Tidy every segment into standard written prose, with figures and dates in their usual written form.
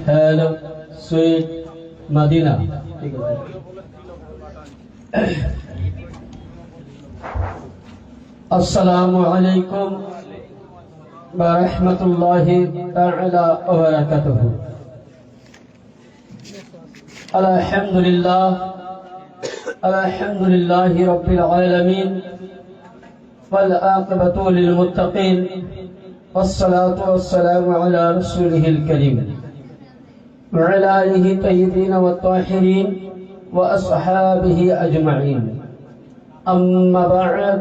Hello sweet Medina. ঠিক আছে। আসসালামু আলাইকুম ওয়া রাহমাতুল্লাহি তাআলা ওয়া বারাকাতুহু। আলহামদুলিল্লাহি রাব্বিল আলামিন ওয়াল আকিবাতু লিল মুত্তাকিন والصلاة والسلام على رسوله الكريم وعلى آله الطيبين والطاهرين وأصحابه أجمعين. أما بعد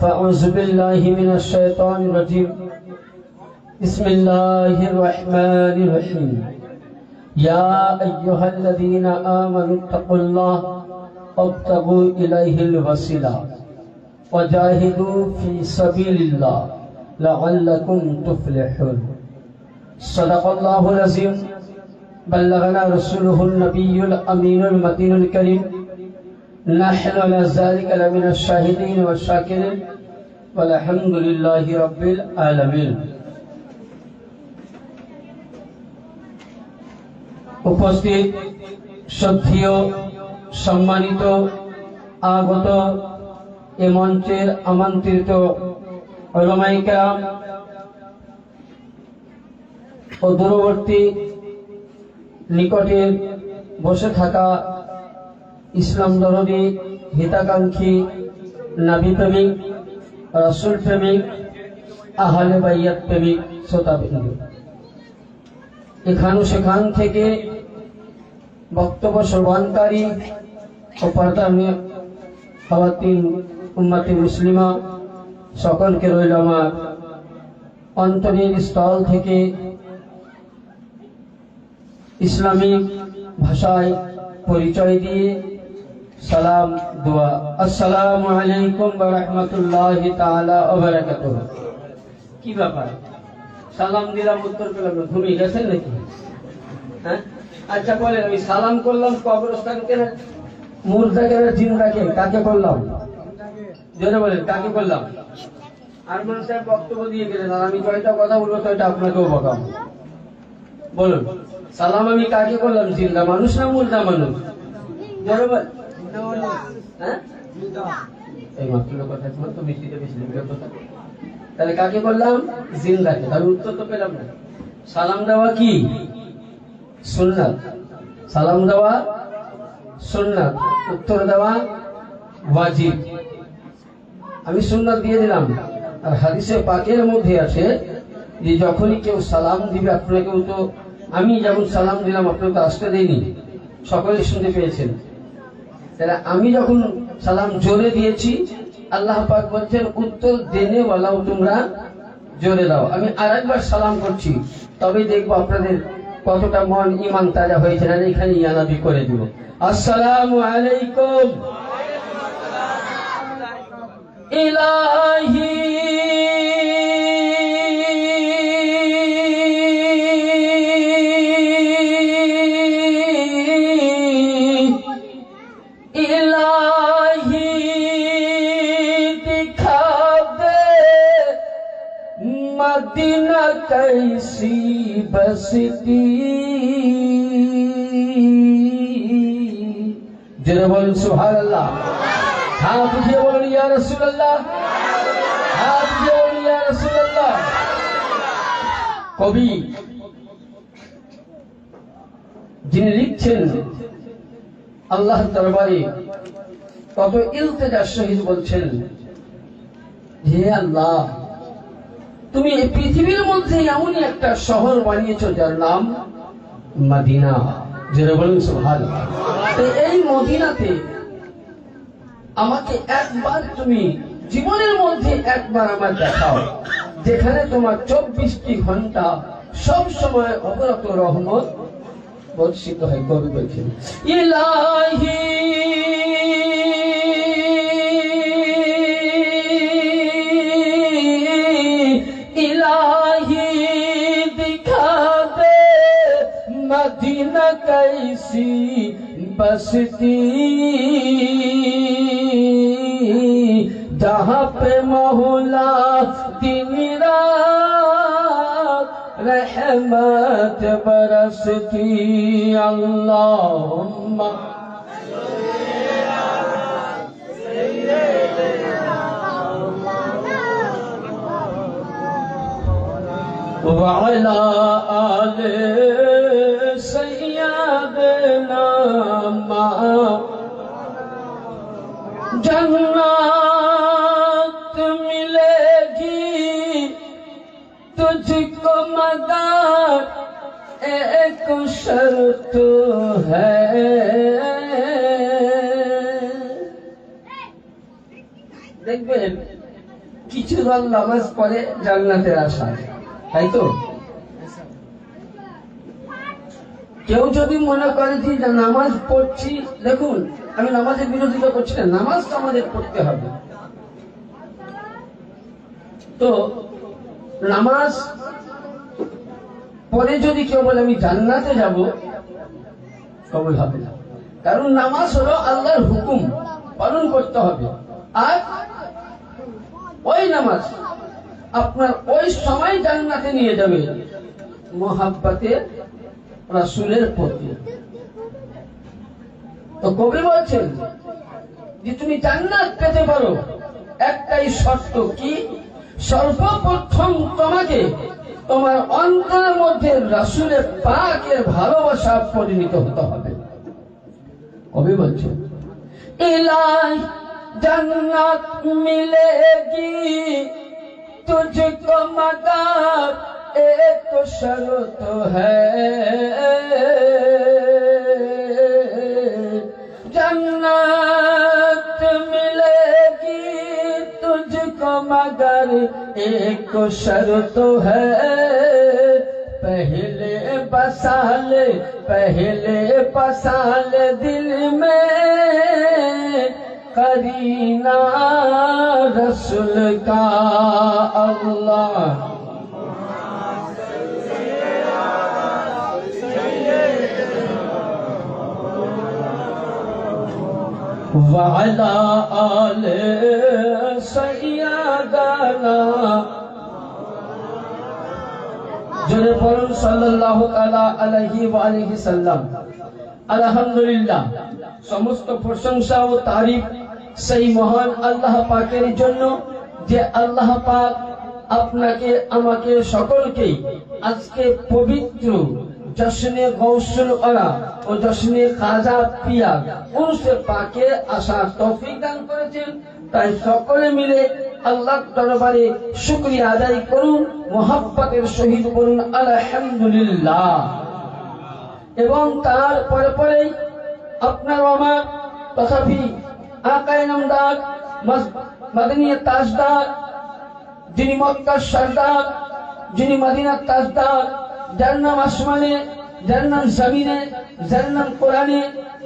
فأعوذ بالله من الشيطان الرجيم. بسم الله الرحمن الرحيم. يا أيها الذين آمنوا اتقوا الله وابتغوا إليه الوسيلة وجاهدوا في سبيل الله لعلكم تفلحون. صدق الله العظيم. بلغنا رسوله النبي الأمين المتين الكريم. نحن على ذلك لمن الشاهدين والشاكرين والحمد لله رب العالمين. উপস্থিত শ্রদ্ধেয় সম্মানিত আগত এ মঞ্চের আমন্ত্রিত উলামায়ে কেরাম ও দূরবর্তী নিকটে বসে থাকা ইসলাম দরদি হিতাকাঙ্ক্ষী নবী প্রেমিক রাসূল প্রেমিক আহলে বাইত প্রেমিক শ্রোতাবৃন্দ, এখানে সেখান থেকে বক্তব্য শ্রবণকারী ও পর্দার খাওয়াতিন উম্মতে মুসলিমা সকলকে রইল আমার অন্তরের স্থল থেকে ইসলামিক ভাষায় পরিচয় দিয়ে সালাম দোয়া। আসসালামু আলাইকুম ওয়া রাহমাতুল্লাহি তাআলা ওয়া বারাকাতুহু। কি ব্যাপার, সালাম দিলাম উত্তর পেলাম না, ঘুমিয়ে গেছেন নাকি? হ্যাঁ, আচ্ছা বলেন, আমি সালাম করলাম কবরস্থানকে না মুর্দাকে না জিন্দাকে? কাকে করলাম? জোরে বলেন, কাকে করলাম? আর মানুষ সাহেব বক্তব্য দিয়ে গেলেন, আর আমি কয়টা কথা বলবো তো এটা আপনাকেও বকাম। বলুন, সালাম আমি কাকে করলাম? জিন্দা মানুষ না মুর্দা মানুষ? জোরে বল। হ্যাঁ, এই মাত্র কথা তো মিষ্টিতে বেশি কথা। তাহলে কাকে করলাম? জিন্দাকে। তাহলে উত্তর তো পেলাম না। সালাম দেওয়া কি সুন্নাত? সালাম দেওয়া সুন্নাত, উত্তর দেওয়া ওয়াজিব। আমি সুন্নাত দিয়ে দিলাম। আর হাদিসে পাকের মধ্যে আছে যে যখনই কেউ সালাম দিবে, আপনাকেও তো আমি যেমন সালাম দিলাম আপনাকে তো আসতে দেয়নি, সকলে শুনতে পেয়েছেন। তাহলে আমি যখন সালাম জোরে দিয়েছি, আল্লাহ পাক বলছেন উত্তর দেনে ওয়ালাও তোমরা জোরে দাও। আমি আরেকবার সালাম করছি, তবে দেখবো আপনাদের কতটা মন ইমান তাজা হয়েছে। না এখানে ইয়ানাবি করে দিব। আসসালামু আলাইকুম ইলাহি मदीना कैसी बसती। जरा बोलो सुभान अल्लाह। हाँ तुझे बोलो या रसूल अल्लाह। हाँ तुझे बोलो या रसूल अल्लाह। कवि যিনি লিখছেন আল্লাহ দরবারে কত ইলতিজার সহিত বলছেন, হে আল্লাহ, তুমি এই পৃথিবীর মধ্যে এমনই একটা শহর বানিয়েছো যার নাম মদিনা। যারা বলেন সুবহানাল্লাহ। এই মদিনাতে আমাকে একবার তুমি জীবনের মধ্যে একবার আমার দেখাও, যেখানে তোমার 24টি ঘন্টা সব সময় অবরত রহমত বর্ষিত হয়। কবি বলছেন ইলাহি मदीना कैसी बसती, जहाँ पे मौला दिन रात रहमत बरसती अल्लाहुम्मा वअला आले सय्यदना मा जन्नत मिलेगी तुझको मगर एक शर्त है দেখবেন কিছু দল নামাজ পড়ে জান্নাতের আশায়, তাই তো? কেউ যদি মনে করে যে নামাজ পড়ছি, দেখুন আমি নামাজের বিরোধিতা করছি না, নামাজ তো আমাদের পড়তে হবে। তো নামাজ পরে যদি কেউ বলে আমি জান্নাতে যাব, কবুল হবে না। কারণ নামাজ হলো আল্লাহর হুকুম, পালন করতে হবে। আর ওই নামাজ আপনার ওই সময় জান্নাতে নিয়ে যাবে মোহাব্বতে রাসূলের প্রতি। তো কবি বলছেন যে তুমি জান্নাত পেতে পারো, একটাই শর্ত কি? সর্বপ্রথম তোমাকে তোমার অন্তরের মধ্যে রাসূলের পাকের ভালোবাসা পরিণত হতে হবে। কবি বলছেন ইলাহি जन्नत मिलेगी तुझको मगर एक शर्त है, जन्नत मिलेगी तुझको मगर एक शर्त है, पहले बसा ले दिल में करीना रसूल का अल्लाह। वअला आले सय्यदना जोरे पढ़ुन सल्लल्लाहु ताआला अलैहि व आलिहि साल्लाम। আলহামদুলিল্লাহ, সমস্ত প্রশংসা ও তারিফ সেই মহান আল্লাহ পাকের জন্য যে আল্লাহ পাক আপনাকে আমাকে সকলকেই আজকে পবিত্র জশ্নে গৌসুল ওরা ও জশ্নে খাজা পিয়া উরসে পাকে আসার তৌফিক দান করেছেন। তাই সকলে মিলে আল্লাহর দরবারে শুকরিয়া আদায় করুন, মোহাব্বতের সহিত বলুন আলহামদুলিল্লাহ। এবং তার পরে পরেই আপনার আমার তথাপি আকায়ে নামদার মদিনার তাজদার, যিনি মক্কার সরদার, যিনি মদিনার তাজদার, যার নাম আসমানে, যার নাম জমিনে, যার নাম কোরআনে,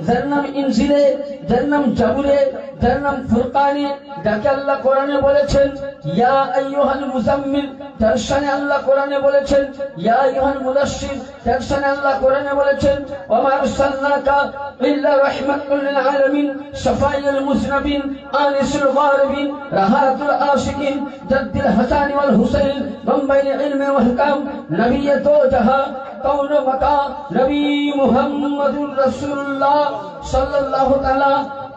যার নাম ইনজিলে, যার নাম জাবুরে, যার নাম ফুরকানে, যাকে আল্লাহ কোরআনে বলেছেন ইয়া আইয়ুহাল মুজাম্মিল, যার শানে আল্লাহ কোরআনে বলেছেন ইয়া আইয়ুহাল মুদাশশির, যার শানে আল্লাহ কোরআনে বলেছেন ওয়া মা আরসালনাকা ইল্লা রাহমাতাল লিল আলামিন, শাফাঈল মুজনাবিন, আনিসুল গারিবিন, রাহাতুল আশিকিন, জাদ্দুল হাসান ওয়াল হুসাইন, মানবাইল ইলমি ওয়া হিকাম, নবিয়ে দো জাহাঁ কৌন মাকা, নবী মুহাম্মদুর রাসূলুল্লাহ সাল্লাল্লাহু তাআলা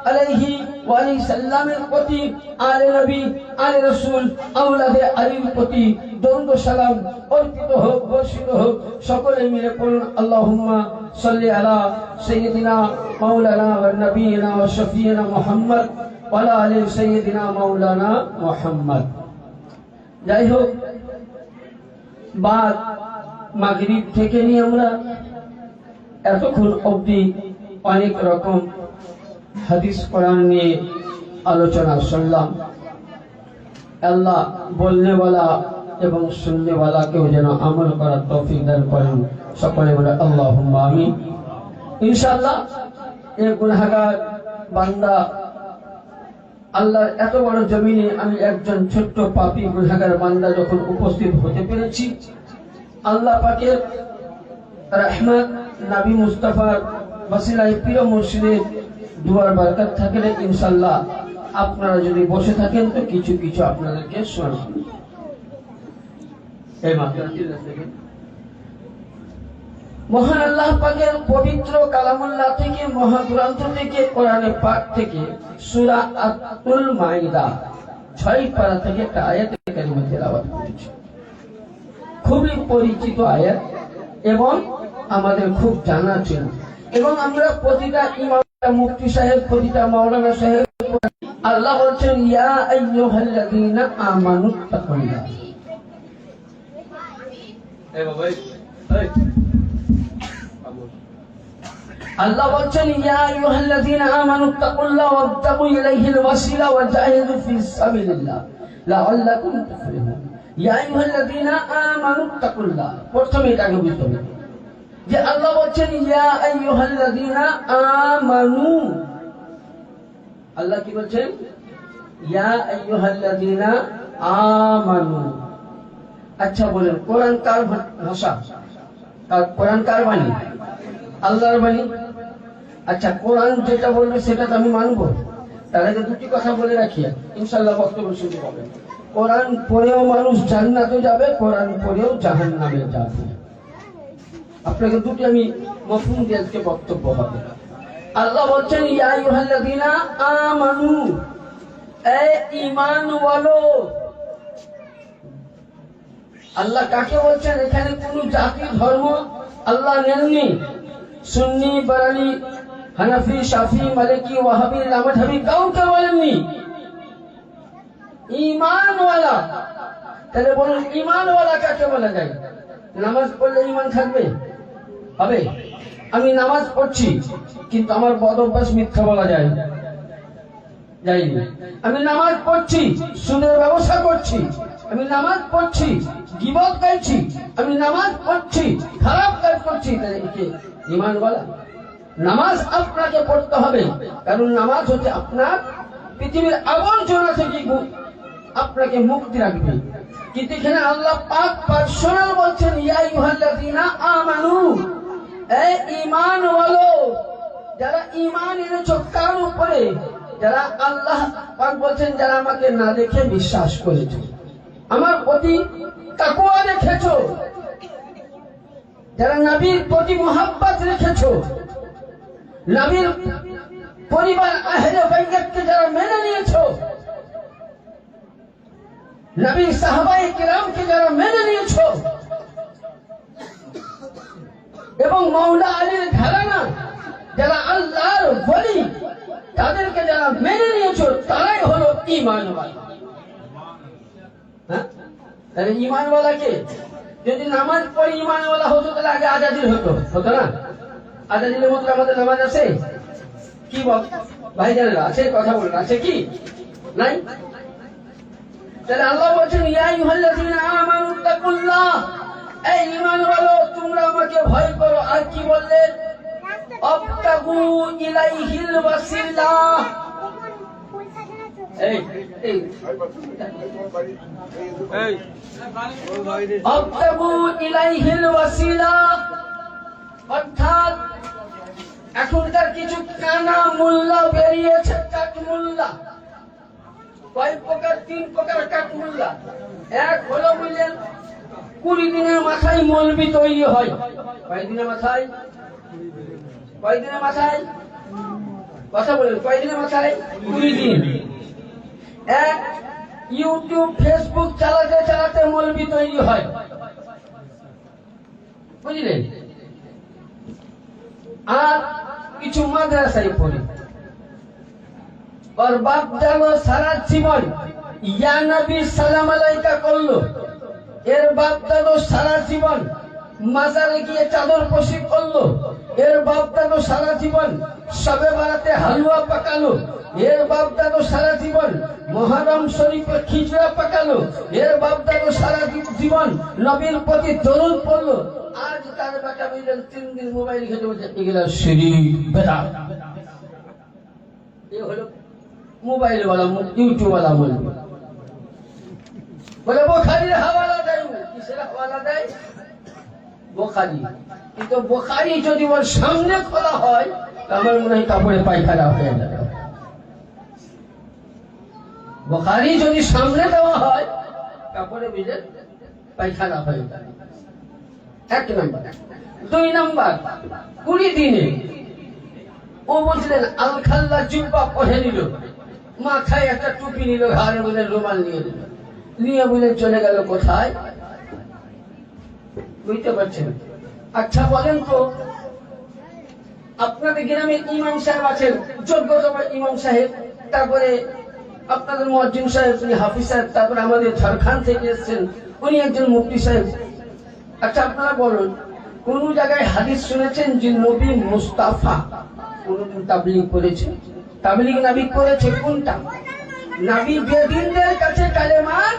আলাইহি ওয়া আলিহি সাল্লামের প্রতি, আলে নবী, আলে রাসূল, আওলাদে আলীর প্রতি দরুদ ও সালাম অর্পিত হোক, বর্ষিত হোক। সকলে মিলে পড়ুন আল্লাহুম্মা সাল্লি আলা সাইয়্যিদিনা মাওলানা ওয়া নবিয়িনা ওয়া শফিয়িনা মুহাম্মদ ওয়া আলা আলি সাইয়্যিদিনা মাওলানা মুহাম্মদ। যাই হোক, বাদ মাগরিব থেকে নিয়ে আমরা এতক্ষণ অবধি অনেক রকম হাদিস কোরআন নিয়ে আলোচনা শুনলাম। আল্লাহ বলনে ওয়ালা এবং শুননে ওয়ালাকেও যেন আমল করার তৌফিক দান করেন। সকলে বলে আল্লাহুম্মা আমিন। ইনশাআল্লাহ এই গুনাহগার বান্দা আল্লাহর এত বড় জমিনে আমি একজন ছোট্ট পাপী গুনাহগার বান্দা যখন উপস্থিত হতে পেরেছি, আল্লাহ পাকের রহমত, নবী মুস্তাফার ওসিলায় প্রিয় মুর্শিদের দুয়ার বরকত থাকলে ইনশাআল্লাহ আপনারা যদি বসে থাকেন তো কিছু কিছু আপনাদেরকে শোনাবো। এই মাত্র মহান আল্লাহ পাকের পবিত্র কালামুল্লাহ থেকে, মহাগ্রন্থ থেকে, কোরআনে পাক থেকে সূরা আল মাইদা 6 পারা থেকে একটা আয়াত কারিমা তেলাওয়াত করেছি। খুবই পরিচিত আয়াত এবং আমাদের খুব জানা ছিল, এবং আমরা প্রতিটা ইমাম, মুফতি সাহেব, প্রতিটা মাওলানা সাহেব, আল্লাহ বলছেন ইয়া আইয়ুহাল্লাযীনা আমানুত্তাকুল্লাহ। আল্লাহ বলছেন ইয়া আইয়ুহাল্লাযীনা আমানুত্তাকুল্লাহ ওয়াবতাগু ইলাইহিল ওয়াসিলা ওয়াজাহিদু ফিস সাবিলিল্লাহ লাআল্লাকুম তুফলিহুন। ইয়া আইয়ুহাল্লাযীনা আমানুত্তাকুল্লাহ, প্রথমে এটাকে বুঝতে হবে যে আল্লাহ বলছেন ইয়া আইয়ুহাল্লাযীনা আমানু। আল্লাহ কি বলছেন? ইয়া আইয়ুহাল্লাযীনা আমানু। আচ্ছা বলেন, কোরআন কার ভাষা? কোরআন কার বাণী? আল্লাহর বাণী। আচ্ছা, কোরআন যেটা বলবে সেটা তো আমি মানবো। তার আগে দুটি কথা বলে রাখি, ইনশাআল্লাহ বক্তব্য শুনতে পাবেন। কোরআন পড়েও মানুষ জান্নাতে যাবে, কোরআন পড়েও জাহান্নামে যাবে। আপনাকে দুটি আমি মফহুম দিয়ে আজকে বক্তব্য হবে। আল্লাহ বলছেন ইয়া আইয়ুহাল্লাযীনা আমানু, এই ঈমান ওয়ালো। আল্লাহ কাকে বলছেন? এখানে কোন জাতি ধর্ম আল্লাহ নেননি। সুন্নি, বারানি, হানাফি, শাফি, মালিকি, ওয়াহাবি, লামাযহাবি কাউকে বলেননি। ঈমানওয়ালা। তাহলে বলুন ঈমানওয়ালা কাকে বলা যায়? নামাজ পড়লে ঈমান থাকবে? হবে? আমি নামাজ পড়ছি কিন্তু আমার বদ অভ্যাস মিথ্যা বলা যায় যায়নি। আমি নামাজ পড়ছি, সুদের ব্যবসা করছি। আমি নামাজ পড়ছি, গীবত গাইছি। আমি নামাজ পড়ছি, খারাপ কাজ করছি। তাহলে কি ঈমান বলা? নামাজ আপনাকে পড়তে হবে, কারণ নামাজ হচ্ছে আপনার পৃথিবীর আবর্জনা থেকে আপনাকে মুক্তি রাখবে। কিন্তু এখানে আল্লাহ পাক পার্সোনাল বলছেন ইয়া আইয়ুহাল্লাযীনা আমানু, এই ঈমান ওয়ালো, যারা ঈমান এনেছো কার উপরে? যারা আল্লাহ পাক বলছেন যারা আমাকে না দেখে বিশ্বাস করেছো, আমার প্রতি তাকওয়া রেখেছো, যারা নবীর প্রতি মুহাব্বত রেখেছো, নবীর পরিবার আহলে বাইতকে যারা মেনে নিয়েছো, নবীর সাহাবায়ে কিরামকে যারা মেনে নিয়েছো, এবং মাওলা আলীর ঘরানা যারা আল্লাহর ওলি তাদেরকে যারা মেনে নিয়েছো, তারাই হলো ঈমানওয়ালা। হ্যাঁ, তাহলে ঈমানওয়ালা কে? যদি নামাজ পড়ে ঈমানওয়ালা হতো তাহলে আগে আজাদির হতো না? আজাদির মতো আমাদের নামাজ আছে কি? বল ভাইজানেরা, আছে? কথা বলেন, আছে কি? নাই? তাহলে আল্লাহ বলছেন ইয়া আইয়ুহাল্লাযীনা আমানুত্তাকুল্লাহ, এই ঈমানওয়ালো তোমরা আমাকে ভয় করো। আর কি বললেন? আবতাগু ইলাইহিল ওয়াসিলা। আবতাগু ইলাইহিল ওয়াসিলা, অর্থাৎ এখনকার কিছু কানা মোল্লা বেরিয়েছে, কাট মোল্লা। কয় প্রকার? 3 প্রকার কাট মোল্লা। এক হলো বুঝলেন 20 দিনের মাথায় মৌলবি তৈরি হয়। কয় দিনের মাথায়? কয় দিনের মাথায়? কথা বলেন, কয় দিনের মাথায়? 20 দিন। এক ইউটিউব, ফেসবুক চালাতে চালাতে মৌলবি তৈরি হয়, বুঝলেন? আর কিছু মাদ্রাসায় পড়ে, ওর বাপ জানো সারা জীবন ইয়া নবী সালাম আলাইকা করলো। এর বাপ দাদু সারা জীবন মাজারে গিয়ে চাদর পশি করলো। এর বাপ দাদু সারা জীবন শবে বারাতে হালুয়া পাকালো। এর বাপ দাদু সারা জীবন মুহররম শরীফে খিচুড়া পাকালো। এর বাপ দাদু সারা জীবন নবীর প্রতি দরুদ পড়লো। আজ তার বেটা বুঝলেন 3 দিন মোবাইল ঘেটে বলছে এগুলা শিরক বেদাত। এ হলো মোবাইল ওয়ালা, ইউটিউব ওয়ালা বলবে। বলে বুখারীর হাওয়ালা দেয়। কিসের হাওয়ালা দেয়? বুখারী। কিন্তু বুখারী যদি ওর সামনে খোলা হয় আমার মনে হয় কাপড়ে পায়খানা হয়ে যাবে। বুখারী যদি সামনে দেওয়া হয় কাপড়ে ভিজে পায়খানা হয়ে যাবে। এক নম্বর। 2 নম্বর, 20 দিনে ও বলছিলেন আলখাল্লা জুব্বা পরে নিল, মাথায় একটা টুপি নিল, ঘাড়ে বলে রুমাল নিয়ে নিল, নিয়ে বলে চলে গেল কোথায়? বুঝতে পারছেন? আচ্ছা বলেন তো, আপনাদের গ্রামে ইমাম সাহেব আছেন, যোগ্যতম ইমাম সাহেব, তারপরে আপনাদের মুয়াজ্জিন সাহেব, উনি হাফিজ সাহেব, তারপরে আমাদের ঝাড়খণ্ড থেকে এসেছেন, উনি একজন মুফতি সাহেব। আচ্ছা আপনারা বলুন, কোন জায়গায় হাদিস শুনেছেন যে নবী মুস্তাফা কোনদিন তাবলীগ করেছে? তাবলীগ নবী করেছে কোনটা? নবী বেদিনদের কাছে কালেমার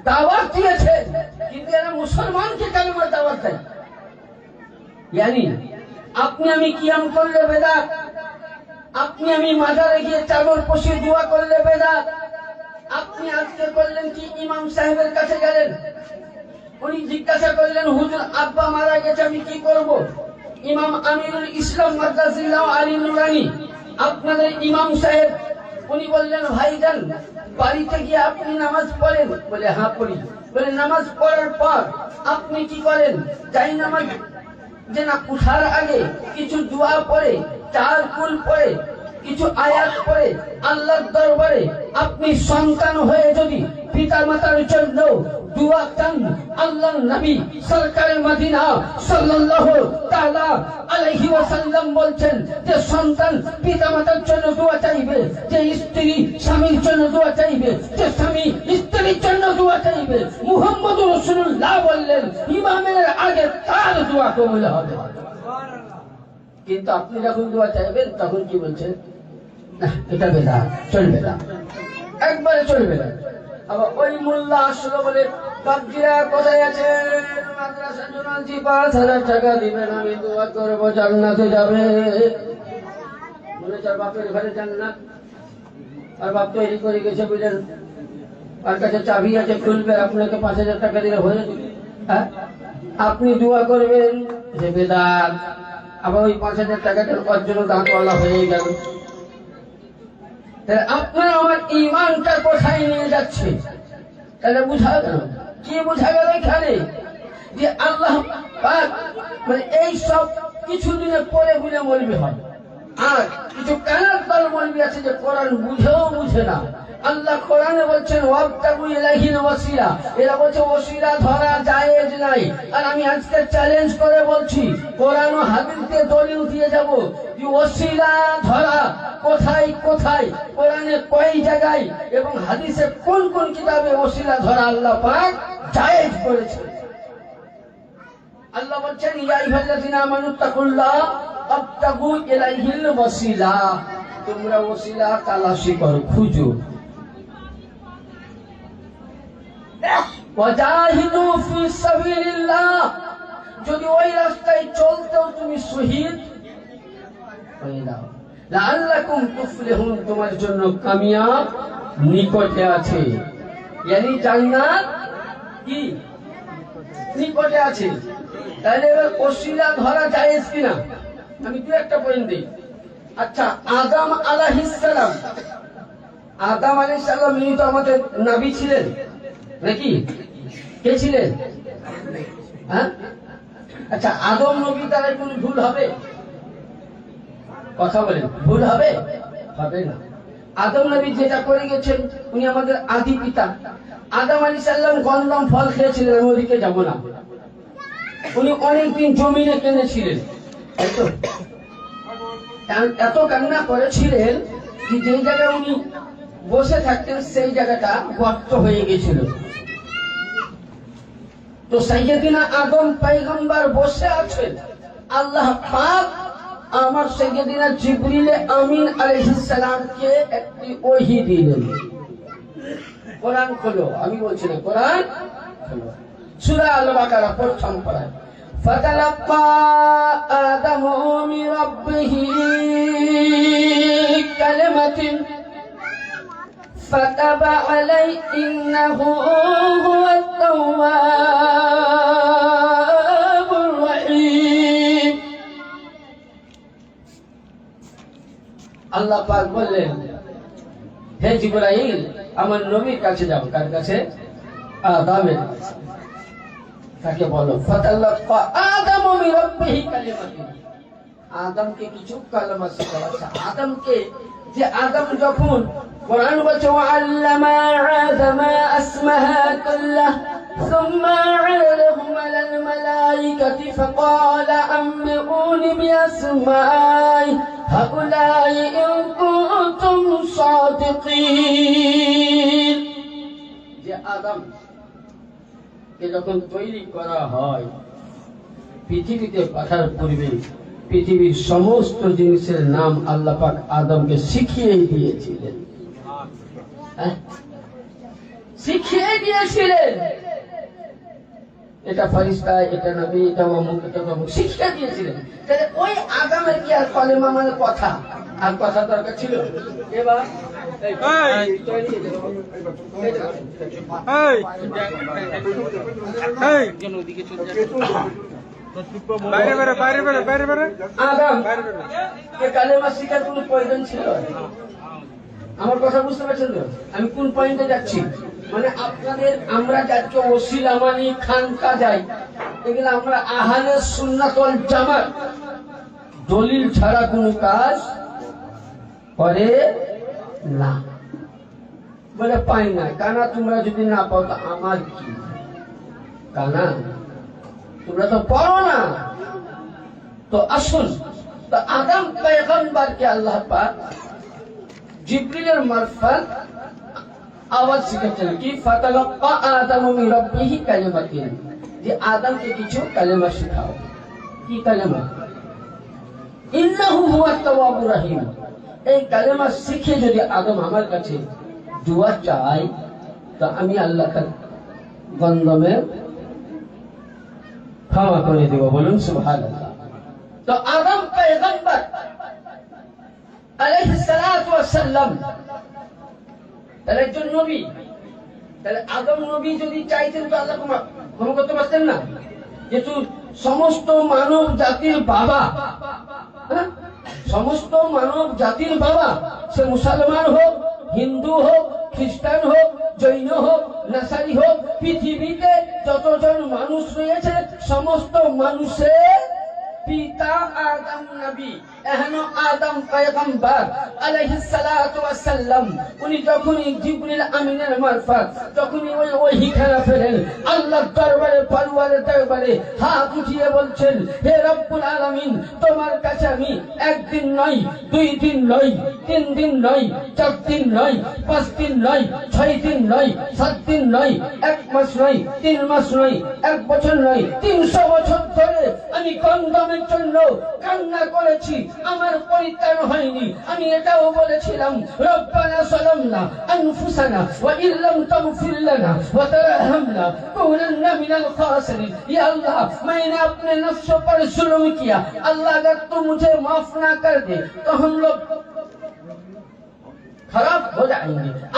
দাওয়াত দিয়েছে, কিন্তু এরা মুসলমানকে কালেমার দাওয়াত দেয়। জানি আপনি আমি কিয়াম করলে বেদাত, আপনি আমি মাজারে গিয়ে চাদর পশি দোয়া করলে বেদাত। আপনি আজকে করলেন কি, ইমাম সাহেবের কাছে গেলেন, উনি জিজ্ঞাসা করলেন হুজুর আব্বা মারা গেছে, আমি কি করব? ইমাম আমিরুল ইসলাম মাদ্রাসিল্লাহ আলী নুরানি আপনাদের ইমাম সাহেব, উনি বললেন ভাইজান বাড়িতে গিয়ে আপনি নামাজ পড়েন? বলে হ্যাঁ পড়ি। বলে নামাজ পড়ার পর আপনি কি করেন? যাই নামাজ যে না উঠার আগে কিছু দোয়া পড়ে, 4 কুল পড়ে, কিছু আয়াত পড়ে আল্লাহর দরবারে আপনি সন্তান হয়ে যদি পিতা মাতার জন্য দোয়া চান, আল্লাহর নবী সরকারে মদিনা সাল্লাল্লাহু তাআলা আলাইহি ওয়াসাল্লাম বলছেন যে সন্তান পিতা মাতার জন্য দোয়া চাইবে, যে স্ত্রী স্বামীর জন্য দোয়া চাইবে, যে স্বামী স্ত্রীর জন্য দোয়া চাইবে। মুহাম্মদুর রাসূলুল্লাহ বললেন ইমামের আগে তার দোয়া কবুল হবে। কিন্তু আপনি যখন দোয়া চাইবেন তখন কি বলছেন? না এটা বেদাত, চলবে না, একবারে চলবে না। আবার ওই মোল্লা আসলো বলে বাপজিরা কোথায় আছে? মাদ্রাসা জোনালজি 5,000 টাকা দিবেন, আমি দোয়া করবো জান্নাতে যাবে। বলেছে বাপের ঘরে জান্নাত, আর বাপ তৈরি করে গেছে বুঝলেন, আর কাছে চাবি আছে, খুলবে, আপনাকে 5,000 টাকা দিলে হয়ে যাবে। হ্যাঁ আপনি দোয়া করবেন যে বেদাত, আবার ওই 5,000 টাকাটা ওর জন্য দাঁতওয়ালা হয়ে গেল। আপনারা আমার ইমানটা কোথায় নিয়ে যাচ্ছে? তাহলে বুঝা গেল, কি বুঝা গেল এখানে? যে আল্লাহ পাক মানে এই সব কিছুদিনে পরে বুঝে মলবি হয়, আর কিছু কানার দল মলবি আছে যে কোরআন বুঝেও বুঝে না। আল্লাহ কোরআনে বলছেন ওয়াবতাগু ইলাইহিল ওয়াসিলা, এরা বলছে ওসিলা ধরা জায়েজ নাই। আর আমি আজকে চ্যালেঞ্জ করে বলছি, কোরআন ও হাদিসে দলিল দিয়ে যাব যে ওসিলা ধরা কোথায় কোথায়, কোরআনে কয় জায়গায় এবং হাদিসে কোন কোন কিতাবে ওসিলা ধরা আল্লাহ পাক জায়েজ করেছে। আল্লাহ বলছেন ইয়া আইয়ুহাল্লাযিনা আমানুত্তাকুল্লাহ ওয়াবতাগু ইলাইহিল ওয়াসিলা, তোমরা ওসিলা তালাশি করো, খুঁজো। ওয়াজাহিদু ফি সাবিলিল্লাহ, যদি ওই রাস্তায় চলতেও তুমি শহীদ হয়ে যাও, লাআল্লাকুম তুফলিহুন, তোমার জন্য কামিয়াব নিকটে আছে। यानी জান্নাত কি নিকটে আছে। তাহলে এবার ওসিলা ধরা জায়েজ কিনা আমি দু একটা পয়েন্ট দিই। আচ্ছা আদম আলাইহিস সালাম, আদম আলাইহিস সালাম ইনি তো আমাদের নবী ছিলেন নাকি? কে ছিলেন? হ্যাঁ আচ্ছা আদম নবী দ্বারা কোনো ভুল হবে? কথা বলেন, ভুল হবে? হবে না। আদম নবী যেটা করে গেছেন, উনি আমাদের আদি পিতা। আদম আলাইহিস সালাম গন্ধম ফল খেয়েছিলেন, আমি ওদিকে যাব না। উনি অনেকদিন জমিনে কেনেছিলেন, এত কান্না করেছিলেন যে যেই জায়গায় উনি বসে থাকতেন সেই জায়গাটা গর্ত হয়ে গেছিল। তো সাইয়্যিদিনা আদম পয়গম্বর বসে আছেন, আল্লাহ পাক আমার সাইয়্যিদিনা জিবরিল আমিন আলাইহিস সালামকে একটি ওহী দিলেন। কোরআন খোলো, আমি বলছি না, কোরআন খোলো। সূরা আল বাকারা প্রথম পারা, ফাতালাক্কা আদামু মির রাব্বিহি কালিমাতিন ফাতাবা আলাইহি ইন্নাহু হুয়াত তাওয়াবুর রহিম। আল্লাহ পাক বললেন, হে জিবরাইল আমার নবীর কাছে যাও। কার কাছে? আদমের কাছে। তাকে বলো ফাতালাক্কা আদামু মির রাব্বিহি কালিমাতিন। আদমকে কিছু কালেমা শিখাচ্ছে। আদমকে যে আদম যখন কোরআন বলছে ওয়াল্লামা আদামা আসমাহা কুল্লাহ সুম্মা আরাদাহুম আলাল মালাইকাতি ফাকালা আম্বিউনি বিআসমাই হাউলাই ইন কুনতুম সাদিকিন। যে আদম কে যখন তৈরি করা হয় পৃথিবীতে পাঠার পূর্বে পৃথিবীর সমস্ত জিনিসের নাম আল্লাহ পাক আদমকে শিখিয়ে দিয়েছিলেন। শিখিয়ে দিয়েছিলেন এটা ফেরেশতা, এটা নবী, এটা অমুক, এটা অমুক শিখিয়ে দিয়েছিলেন। তাহলে ওই আদমের কি আর কলেমা মানে কথা আর কথা দরকার ছিল? এবার কালেমা শিখার কোন প্রয়োজন ছিল? আমার কথা বুঝতে পারছেন তো? আমি কোন পয়েন্টে যাচ্ছি? মানে আপনাদের আমরা যাচ্ছি ওসিলা মানি খানকা যাই, এগুলো আমরা আহলে সুন্নাত ওয়াল জামাত দলিল ছাড়া কোনো কাজ করে না। বলে পাই না কানা, তোমরা যদি না পাও তো আমার কি? কানা তোমরা তো পারো না। তো আসুন, তো আদম পয়গম্বরকে আল্লাহ পাক জিবরিলের মারফত আওয়াজ শিখাচ্ছেন কি ফাতালাক্কা আদামু মির রাব্বিহি কালিমাতিন, যে আদমকে কিছু কালেমা শেখাও। কি কালেমা? ইন্নাহু হুয়াত তাওয়াবুর রহিম। এই কালেমা শিখে যদি আদম আমার কাছে দোয়া চাই তো আমি আল্লাহ তার গন্ধমে ক্ষমা করে দেব। বলুন সুবহানাল্লাহ। তো আদম পয়গম্বর আলাইহিস সালাতু ওয়াস সালাম তার একজন নবী। তাহলে আদম নবী যদি চাইতেন তো আল্লাহ ক্ষমা করতে পারতেন না? যেহেতু সমস্ত মানব জাতির বাবা, সমস্ত মানব জাতির বাবা, সে মুসলমান হোক, হিন্দু হোক, খ্রিস্টান হোক, জৈন হোক, নাসারি হোক, পৃথিবীতে যতজন মানুষ রয়েছে সমস্ত মানুষের পিতা আদম নবী। এহেন আদম পয়গম্বর আলাইহিস সালাতু ওয়াস সালাম উনি যখনই জিবরিল আমিনের মারফত যখনই ওই ওহী খেলা ফেলেন আল্লাহর দরবারে পরওয়ারের দরবারে হাত উঠিয়ে বলছেন, হে রব্বুল আলামিন, তোমার কাছে আমি একদিন নয়, 2 দিন নয়, 3 দিন নয়, 4 দিন নয়, 5 দিন নয়, 6 দিন নয়, 7 দিন নয়, 1 মাস নয়, 3 মাস নয়, 1 বছর নয়, 300 বছর ধরে আমি গন্ধমের জন্য কান্না করেছি, আমার পরিত্রাণ হয়নি। আমি এটাও বলেছিলাম, রব্বানা যালামনা আনফুসানা ওয়া ইল্লাম তাগফির লানা ওয়া তারহামনা কুনান্না মিনাল খাসিরিন। या अल्लाह, मैंने अपने नफ्स पर जुल्म किया, अल्लाह अगर तू मुझे माफ ना कर दे तो हम लोग খারাপ হয়ে যাবে।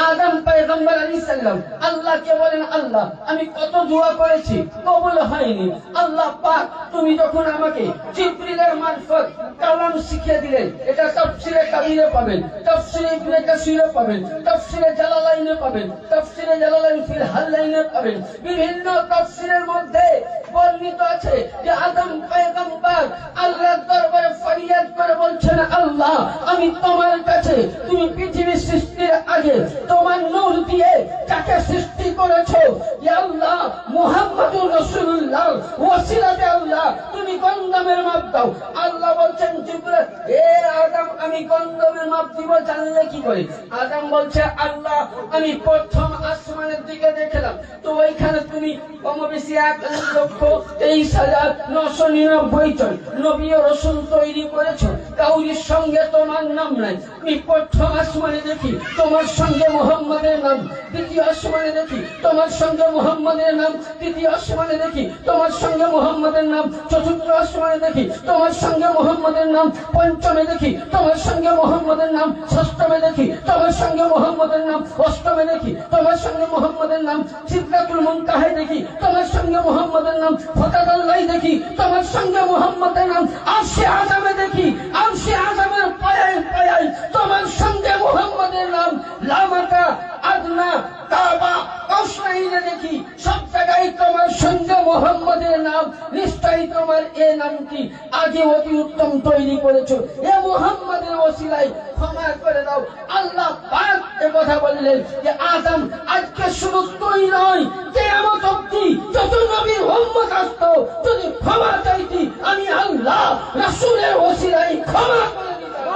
আদম পয়গম্বর আলাইহিস সালাম আল্লাহকে বলেন, আল্লাহ আমি কত দোয়া করেছি কবুল হয়নি। আল্লাহ পাক তুমি যখন আমাকে জিবরিলের মারফত কালাম শিখিয়ে দিলেন, এটা তাফসীরে কাবীরে পাবেন, তাফসীরে ইবনে কাসিরে পাবেন, তাফসীরে জালালাইনে পাবেন, তাফসীরে জালালাইন ফিল হালাইনে পাবেন। বিভিন্ন তাফসীরের মধ্যে বর্ণিত আছে যে আদম পয়গম্বর আল্লাহর দরবারে ফরিয়াদ করে বলছেন, আল্লাহ আমি তোমার কাছে, তুমি পৃথিবী সৃষ্টির আগে তোমার নূর দিয়ে যাকে সৃষ্টি করেছো, ইয়া আল্লাহ মুহাম্মাদুর রাসূলুল্লাহ ওয়াসিলাতে আল্লাহ তুমি গন্ধমের মাপ দাও। আল্লাহ বলছেন জিবরিল, হে আদম আমি গন্ধমের মাপ দিব জানলে কি করে? আদম বলছে, আল্লাহ আমি প্রথম আসমানের দিকে দেখলাম তো ওইখানে তুমি কম বেশি 1,23,999 জন নবী ও রাসূল তৈরি করেছো, কাউরির সঙ্গে তোমার নাম নাই। আমি প্রথম আসমানে দেখি তোমার সঙ্গে মুহাম্মাদের নাম, দ্বিতীয় আসমানে দেখি তোমার সঙ্গে মুহাম্মাদের নাম, তৃতীয় আসমানে দেখি তোমার সঙ্গে মুহাম্মাদের নাম, চতুর্থ আসমানে দেখি তোমার সঙ্গে মুহাম্মাদের নাম, পঞ্চমে দেখি তোমার সঙ্গে মুহাম্মাদের নাম, ষষ্ঠমে দেখি তোমার সঙ্গে মুহাম্মাদের নাম, অষ্টমে দেখি তোমার সঙ্গে মুহাম্মাদের নাম, সিদরাতুল মুনতাহায় দেখি তোমার সঙ্গে মুহাম্মাদের নাম, ফাতাদাল্লাহ দেখি তোমার সঙ্গে মুহাম্মাদের নাম, আরশে আযমে দেখি আরশে আযমের পায়ায় পায়ায় তোমার সঙ্গে মুহাম্মাদের নাম, লামাকা আদনা কাবা রোশনাইতে দেখি সব জায়গায় তোমার সঙ্গে মোহাম্মদের নাম, নিশ্চয়ই তোমার এ নামটি আগে অতি উত্তম তৈরি করেছো, এ মোহাম্মদের ওসিলায় ক্ষমা করে দাও। আল্লাহ পাক এ কথা বললেন যে আদম আজকে শুধু তুই নয়, কিয়ামত অবধি যত নবীর উম্মত আসতো যদি ক্ষমা চাইতি আমি আল্লাহ রাসূলের ওসিলায় ক্ষমা করে দিতাম।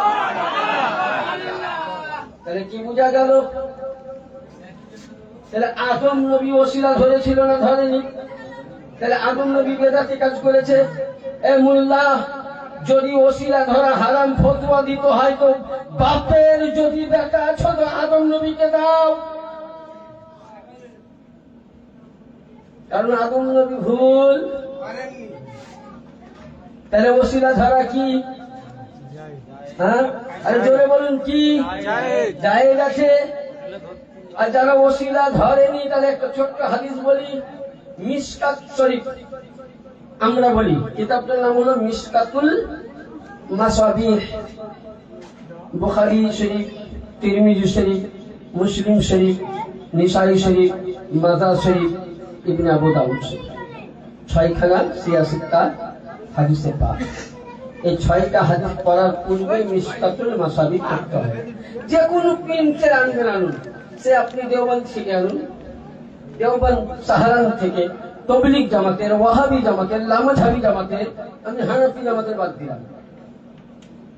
তাহলে কি বোঝা গেল? তাহলে আদম নবী ওসিলা ধরেছিল না ধরেনি? তাহলে আদম নবী বেদাতি কাজ করেছে। এ মোল্লা, যদি ওসিলা ধরা হারাম ফতোয়া দিতে হয় তো বাপের যদি বেটা আছো তো আদম নবীকে দাও, কারণ আদম নবী ভুল। তাহলে ওসিলা ধরা কি? হ্যাঁ, আরে জোরে বলুন কি জায়েজ আছে? আর যারা ওসিলা ধরেনি তাহলে একটা ছোট্ট হাদিস বলি, মিশকাত শরীফ আমরা বলি, কিতাবটার নাম হলো মিশকাতুল মাসাবিহ। বুখারী শরীফ, তিরমিজি শরীফ, মুসলিম শরীফ, নিসাই শরীফ, মাজাহ শরীফ, ইবনে আবু দাউদ শরীফ, 6খানা সিয়াসিত্তা হাদিসে পাক। এই 6টা হাদিস পড়ার পূর্বে মিশকাতুল মাসাবিহ পড়তে হবে। যে কোনো প্রিন্টের আনবেন, আনুন, সে আপনি দেওবন্দ থেকে আনুন, দেওবন্দ সাহারান থেকে, তবলিগ জামাতের, ওয়াহাবি জামাতের, লামাঝাবি জামাতের, আমি হানাফি জামাতের বাদ দিলাম।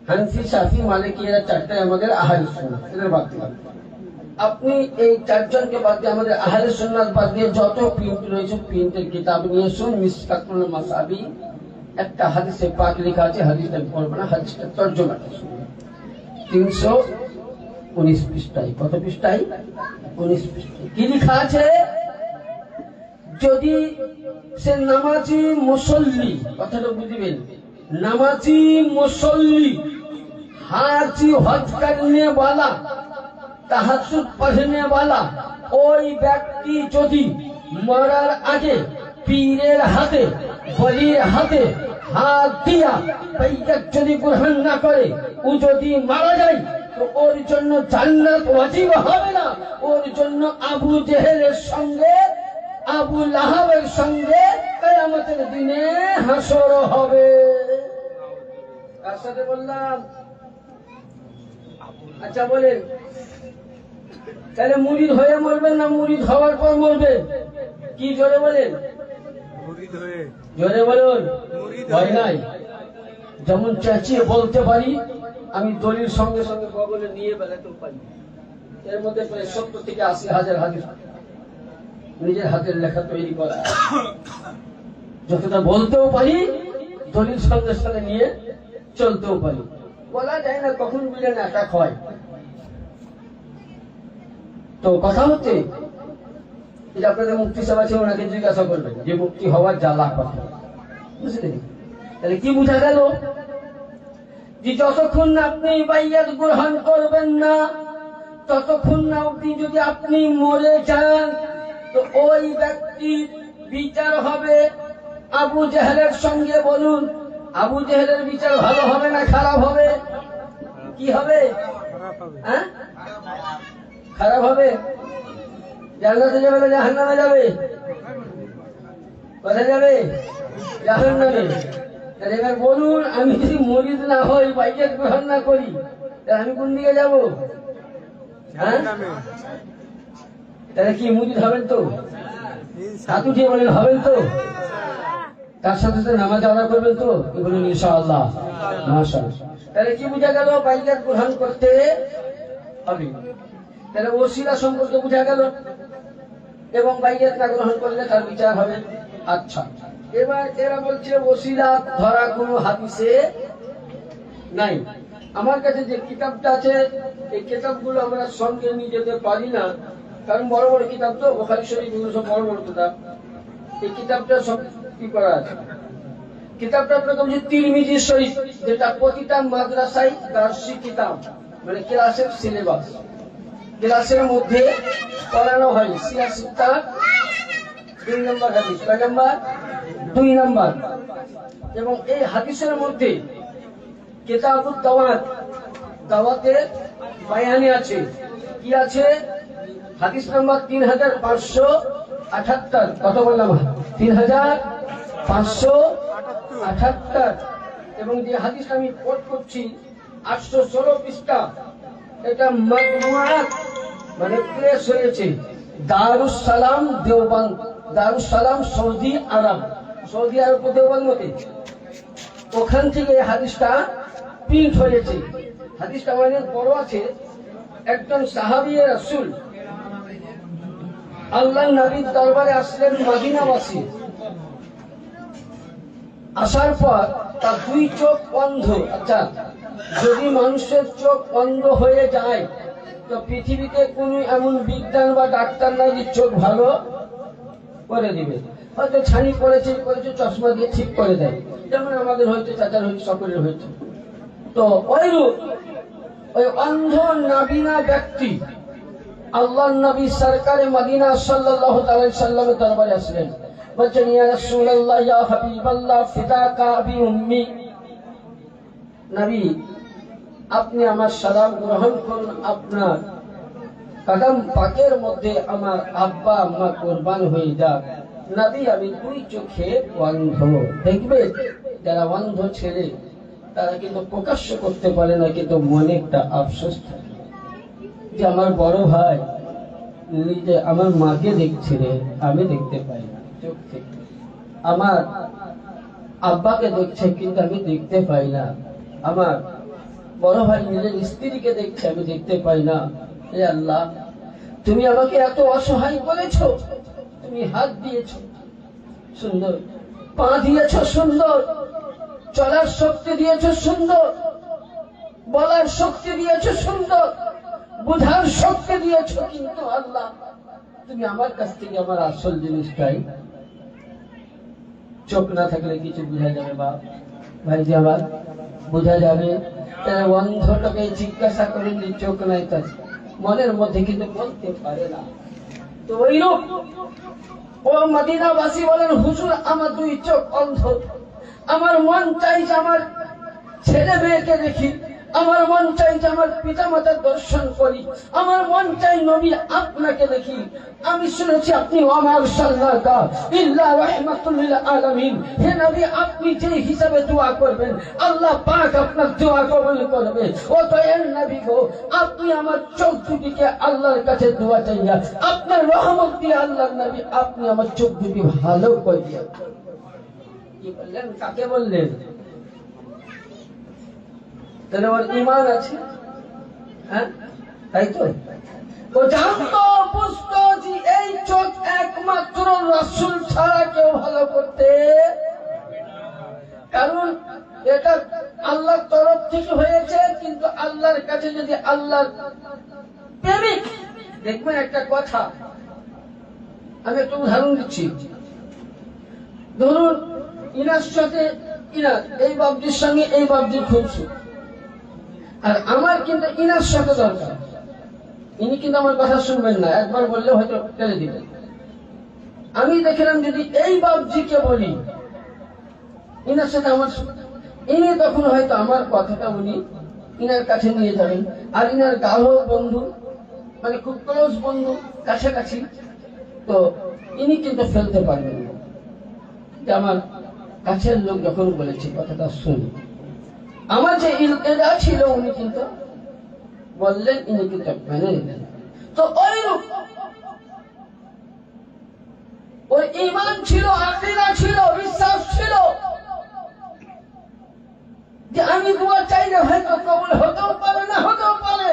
হানফি, শাফি, মালিকি এরা 4টাই আমাদের আহলে সুন্নাত, এদের বাদ দিলাম। আপনি এই 4 জনকে বাদ দিয়ে আমাদের আহলে সুন্নাত বাদ দিয়ে যত প্রিন্ট রয়েছে প্রিন্টের কিতাব নিয়ে শুন, মিশকাতুল মাসাবি একটা হাদিসে পাক লেখা আছে, হাদিসটা পড়বে না, হাদিসটা তরজমাটা শুনুন। 319 পৃষ্ঠায়, কত পৃষ্ঠায়? 19 পৃষ্ঠায় কি লেখা আছে? যদি সে নামাজি মুসল্লি, কথাটা বুঝবেন, নামাজি মুসল্লি, हाजी हज करने वाला, तहज्जुद पढ़ने वाला ওই ব্যক্তি যদি মরার আগে পীরের হাতে, বলির হাতে হাত দিয়া বাইয়াত যদি গ্রহণ না করে, ও যদি মারা যায় তো ওর জন্য জান্নাত ওয়াজিব হবে না, ওর জন্য আবু জেহেলের সঙ্গে, আবু লাহাবের সঙ্গে কিয়ামতের দিনে হাসর হবে। কার সাথে বললাম? আচ্ছা বলেন, তাহলে মুরিদ হয়ে মরবেন না মুরিদ হওয়ার পর মরবেন? কি জোরে বলেন, জোরে বলুন। ভয় নাই, যেমন চেঁচিয়ে বলতে পারি, আমি দলিল সঙ্গে সঙ্গে বগলে নিয়ে বেলাতেও পারি। এর মধ্যে প্রায় 70 থেকে 80 হাজার হাদিস নিজের হাতের লেখা তৈরি করা, যতটা বলতেও পারি, দলিল সঙ্গে সঙ্গে নিয়ে চলতেও পারি। বলা যায় না কখন বুঝলেন অ্যাটাক হয়। তো কথা হচ্ছে যে আপনাদের মুক্তি সাহেব আছে, ওনাকে জিজ্ঞাসা করবেন যে মুক্তি হওয়ার জ্বালা কথা, বুঝলেন? তাহলে কি বোঝা গেল? যে যতক্ষণ না আপনি বাইয়াত গ্রহণ করবেন না, ততক্ষণ না অবধি যদি আপনি মরে যান তো ওই ব্যক্তির বিচার হবে আবু জেহেলের সঙ্গে। বলুন, আবু জেহেলের বিচার ভালো হবে না খারাপ হবে? কি হবে? হ্যাঁ, খারাপ হবে। জান্নাতে যাবে না জাহান্নামে যাবে? কোথায় যাবে? জাহান্নামে। তাহলে এবার বলুন, আমি যদি মুরিদ না হই, বাইয়াত গ্রহণ না করি, তাহলে আমি কোন দিকে যাব? হ্যাঁ, তাহলে কি মুরিদ হবেন তো? হাত উঠিয়ে বলেন হবেন তো? তার সাথে সাথে নামাজ আদা করবেন তো? বলুন ইনশাআল্লাহ, মাশাআল্লাহ। তাহলে কি বোঝা গেল? বাইয়াত গ্রহণ করতে হবে। তাহলে ওসিলা সম্পর্কে বোঝা গেল, এবং বাইয়াত না গ্রহণ করলে তার বিচার হবে। আচ্ছা, এবার এরা বলছে ওসিলা ধরা কোনো হাদিসে নাই। আমার কাছে যে কিতাবটা আছে, এই কিতাবগুলো আমরা সঙ্গে নিয়ে যেতে পারি না, কারণ বড় বড় কিতাব তো, বুখারী শরীফ এগুলো সব বড় বড় কিতাব। এই কিতাবটা সব কি করা আছে? কিতাবটা আপনাকে বলছি তিরমিজি শরীফ, যেটা প্রতিটা মাদ্রাসায় দার্শিক কিতাব, মানে ক্লাসের সিলেবাস, ক্লাসের মধ্যে পড়ানো হয়। সিয়াসিত্তা 2 নম্বর হাদিস, কয় নম্বর? 2 নম্বর। এবং এই হাদিসের মধ্যে কিতাবুত দাওয়াত, দাওয়াতের বায়ানে আছে। কি আছে? হাদিস নাম্বার 3578। কত বললাম? 3578। এবং যে হাদিস আমি কোট করছি 816 পৃষ্ঠা, এটা মাজমুআত মানে প্রেস হয়েছে দারুস সালাম দেওবন্দ, দারুস সালাম সৌদি আরব, সৌদি আরব দেওবন্দ মতে, ওখান থেকে এই হাদিসটা প্রিন্ট হয়েছে। হাদিসটা অনেক বড় আছে। একজন সাহাবী রাসূল আল্লাহর নবীর দরবারে আসলেন মদিনাবাসী। আসার পর তার দুই চোখ অন্ধ। আচ্ছা, যদি মানুষের চোখ অন্ধ হয়ে যায় তো পৃথিবীতে কোনো এমন বিজ্ঞান বা ডাক্তার নাই যে চোখ ভালো করে দিবে। হয়তো ছানি পড়েছে চশমা দিয়ে ঠিক করে দেয়, যেমন আমাদের হয়েছে, চাচার হয়েছে, সকলের হয়েছে। তো ওইরূপ ওই অন্ধ নাবিনা ব্যক্তি আল্লাহর নবী সরকারে মদিনা সাল্লাল্লাহু আলাইহি সাল্লামের দরবারে আসলেন। বলছেন, ইয়া রাসূলুল্লাহ, ইয়া হাবিবাল্লাহ, ফিদাকা আবি উম্মি। নবী, আপনি আমার সালাম গ্রহণ করুন, আপনার কদম পাকের মধ্যে আমার আব্বা আম্মা কুরবান হয়ে যাক। নবী, আমি দুই চোখে অন্ধ। দেখবে যারা অন্ধ ছেলে তারা কিন্তু প্রকাশ্য করতে পারে না, কিন্তু মনে একটা আফসোস থাকে যে আমার বড় ভাই নিজে আমার মাকে দেখছে রে, আমি দেখতে পাই না চোখ থেকে। আমার আব্বাকে দেখছে কিন্তু আমি দেখতে পাই না। আমার বড় ভাই নিজের স্ত্রীকে দেখছে, আমি দেখতে পাই না। হে আল্লাহ, তুমি আমাকে এত অসহায় করেছো। তুমি হাত দিয়েছো সুন্দর, পা দিয়েছো সুন্দর, চলার শক্তি দিয়েছো সুন্দর, বলার শক্তি দিয়েছো সুন্দর, বুঝার শক্তি দিয়েছো, কিন্তু আল্লাহ তুমি আমার কাছ থেকে আমার আসল জিনিসটাই, চোখ না থাকলে কিছু বোঝা যাবে বাপ ভাই, যে আমার বোঝা যাবে। অন্ধটাকে জিজ্ঞাসা করেন যে চোখ নাই, তার মনের মধ্যে কিন্তু বলতে পারে না। তো ওইরূপ ও মদিনাবাসী বলেন, হুজুর আমার দুই চোখ অন্ধ, আমার মন চাই যে আমার ছেলে মেয়েকে দেখি, আমার মন চাই যে আমার পিতা মাতার দর্শন করি, আমার মন চাই নবী আপনাকে দেখি। আমি শুনেছি আপনি ওয়া আরসালনাকা ইল্লা রাহমাতুল লিল আলামিন। হে নবী, আপনি যে হিসাবে দোয়া করবেন আল্লাহ পাক আপনার দোয়া কবুল করবে। ও দয়ার নবী গো, আপনি আমার চোখ দুটিকে আল্লাহর কাছে দোয়া চাইয়া আপনার রহমত দিয়ে আল্লাহর নবী আপনি আমার চোখ দুটি ভালো করে দিয়ে। কি বললেন? কাকে বললেন? তাহলে ওর ঈমান আছে, হ্যাঁ তাই তো? ও জানতো, বুঝতো যে এই চোখ একমাত্র রাসূল ছাড়া কেউ ভালো করতে, কারণ এটা আল্লাহর তরফ থেকে হয়েছে। কিন্তু আল্লাহর কাছে যদি আল্লাহর প্রেমিক, দেখবেন একটা কথা আমি একটু উদাহরণ দিচ্ছি। ধরুন ইনার সাথে ইনার, এই বাবজির সঙ্গে এই বাবজির খুব সুখ, আর আমার কিন্তু ইনার সাথে দরকার। ইনি কিন্তু আমার কথা শুনবেন না, একবার বললে হয়তো টেলে দিবেন। আমি দেখলাম যদি এই বাবজিকে বলি ইনার সাথে আমার, ইনি তখন হয়তো আমার কথাটা উনি ইনার কাছে নিয়ে যাবেন। আর ইনার গাঢ় বন্ধু, মানে খুব ক্লোজ বন্ধু, কাছাকাছি, তো ইনি কিন্তু ফেলতে পারবেন না যে আমার কাছের লোক যখন বলেছে কথাটা শুনি। আমার যে ইলতেজা ছিল উনি কিন্তু বললেন, ইনি কিন্তু মেনে নিলেন। তো ওইরূপ ওই ঈমান ছিল, আকীদা ছিল, বিশ্বাস ছিল যে আমি দোয়া চাইলে হয়তো কবুল হতেও পারে, না হতেও পারে,